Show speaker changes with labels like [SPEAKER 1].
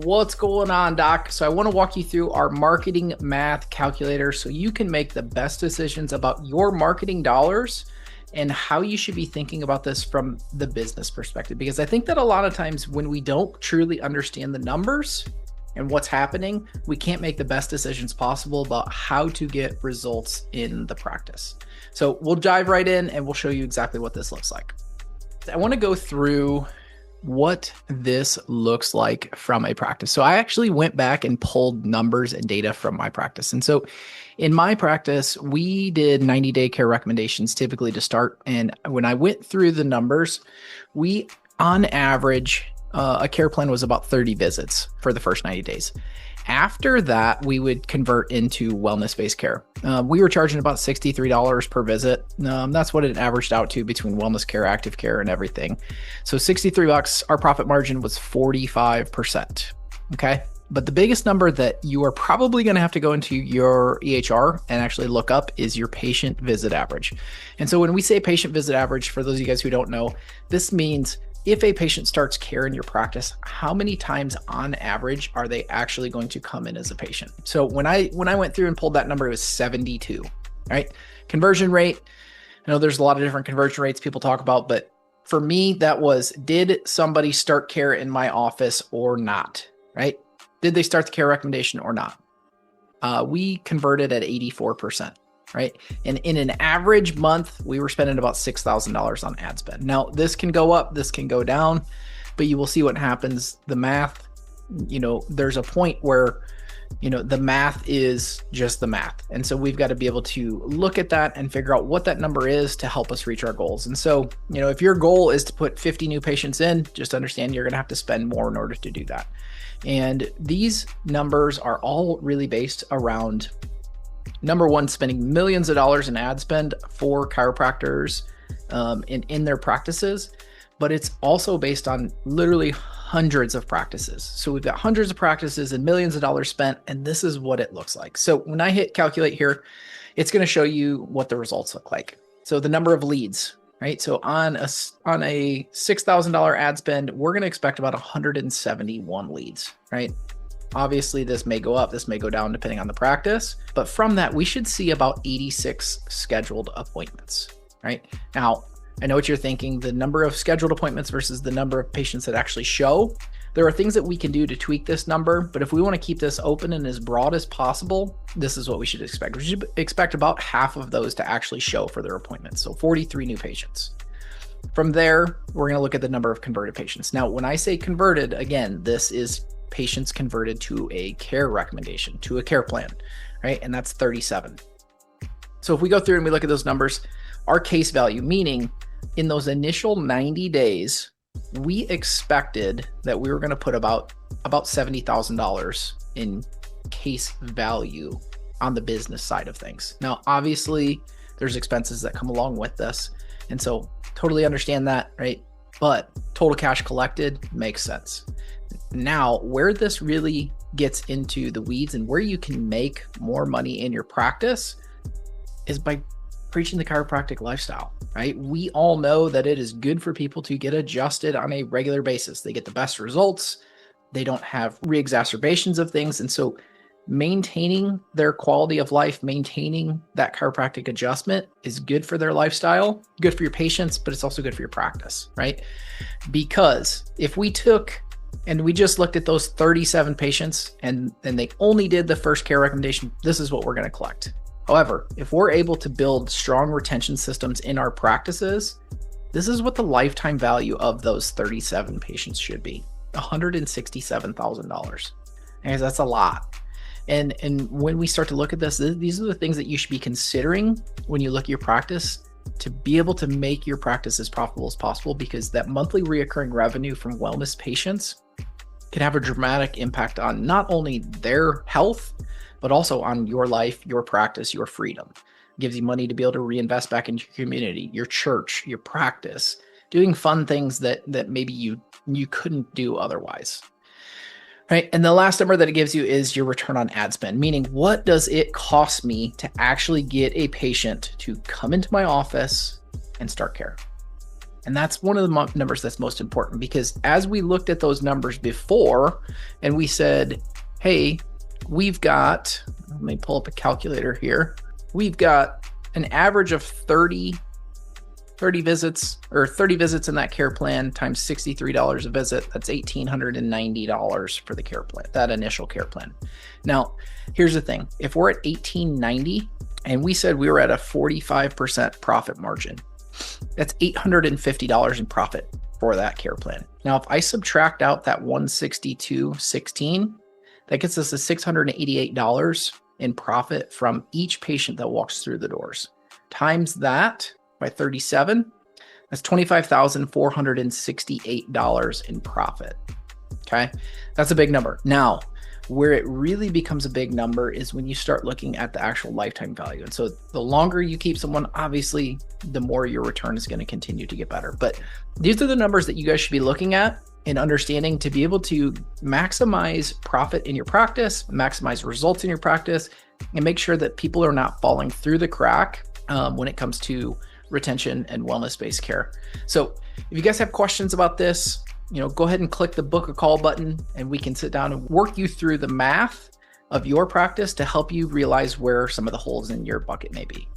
[SPEAKER 1] What's going on, Doc? So I want to walk you through our marketing math calculator so you can make the best decisions about your marketing dollars and how you should be thinking about this from the business perspective. Because I think that a lot of times when we don't truly understand the numbers and what's happening, we can't make the best decisions possible about how to get results in the practice. So we'll dive right in and we'll show you exactly what this looks like. I want to go through what this looks like from a practice. So I actually went back and pulled numbers and data from my practice. And so in my practice, we did 90-day care recommendations typically to start. And when I went through the numbers, we on average, a care plan was about 30 visits for the first 90 days. After that, we would convert into wellness-based care. We were charging about $63 per visit. That's what it averaged out to between wellness care, active care, and everything. So $63, our profit margin was 45%. Okay. But the biggest number that you are probably going to have to go into your EHR and actually look up is your patient visit average. And so when we say patient visit average, for those of you guys who don't know, this means if a patient starts care in your practice, how many times on average are they actually going to come in as a patient? So when I went through and pulled that number, it was 72, right? Conversion rate. I know there's a lot of different conversion rates people talk about, but for me, that was, did somebody start care in my office or not, right? Did they start the care recommendation or not? We converted at 84%. Right. And in an average month, we were spending about $6,000 on ad spend. Now, this can go up, this can go down, but you will see what happens. The math, there's a point where, the math is just the math. And so we've got to be able to look at that and figure out what that number is to help us reach our goals. And so, if your goal is to put 50 new patients in, just understand you're going to have to spend more in order to do that. And these numbers are all really based around, number one, spending millions of dollars in ad spend for chiropractors in their practices, but it's also based on literally hundreds of practices. So we've got hundreds of practices and millions of dollars spent, and this is what it looks like. So when I hit calculate here, it's going to show you what the results look like. So the number of leads, right? So on a $6,000 ad spend, we're going to expect about 171 leads, right? Obviously, this may go up, this may go down depending on the practice, but from that, we should see about 86 scheduled appointments, right? Now, I know what you're thinking, the number of scheduled appointments versus the number of patients that actually show. There are things that we can do to tweak this number, but if we want to keep this open and as broad as possible, this is what we should expect. We should expect about half of those to actually show for their appointments, so 43 new patients. From there, we're going to look at the number of converted patients. Now, when I say converted, again, this is patients converted to a care recommendation, to a care plan, right? And that's 37. So if we go through and we look at those numbers, our case value, meaning in those initial 90 days, we expected that we were going to put about $70,000 in case value on the business side of things. Now, obviously, there's expenses that come along with this. And so totally understand that, right? But total cash collected makes sense. Now, where this really gets into the weeds and where you can make more money in your practice is by preaching the chiropractic lifestyle, right? We all know that it is good for people to get adjusted on a regular basis. They get the best results. They don't have re-exacerbations of things. And so maintaining their quality of life, maintaining that chiropractic adjustment is good for their lifestyle, good for your patients, but it's also good for your practice, right? Because if we took and we just looked at those 37 patients and they only did the first care recommendation, this is what we're going to collect. However, if we're able to build strong retention systems in our practices, this is what the lifetime value of those 37 patients should be, $167,000. And that's a lot. And when we start to look at this, these are the things that you should be considering when you look at your practice to be able to make your practice as profitable as possible, because that monthly reoccurring revenue from wellness patients can have a dramatic impact on not only their health, but also on your life, your practice, your freedom. It gives you money to be able to reinvest back into your community, your church, your practice, doing fun things that maybe you couldn't do otherwise. Right. And the last number that it gives you is your return on ad spend, meaning what does it cost me to actually get a patient to come into my office and start care? And that's one of the numbers that's most important, because as we looked at those numbers before and we said, hey, we've got, let me pull up a calculator here. We've got an average of 30 visits or 30 visits in that care plan times $63 a visit. That's $1,890 for the care plan, that initial care plan. Now, here's the thing. If we're at $1,890 and we said we were at a 45% profit margin, that's $850 in profit for that care plan. Now, if I subtract out that $162.16, that gets us to $688 in profit from each patient that walks through the doors. Times that by 37, that's $25,468 in profit. Okay, that's a big number. Now, where it really becomes a big number is when you start looking at the actual lifetime value. And so the longer you keep someone, obviously, the more your return is going to continue to get better. But these are the numbers that you guys should be looking at and understanding to be able to maximize profit in your practice, maximize results in your practice, and make sure that people are not falling through the crack when it comes to retention and wellness-based care. So if you guys have questions about this, go ahead and click the book a call button and we can sit down and work you through the math of your practice to help you realize where some of the holes in your bucket may be.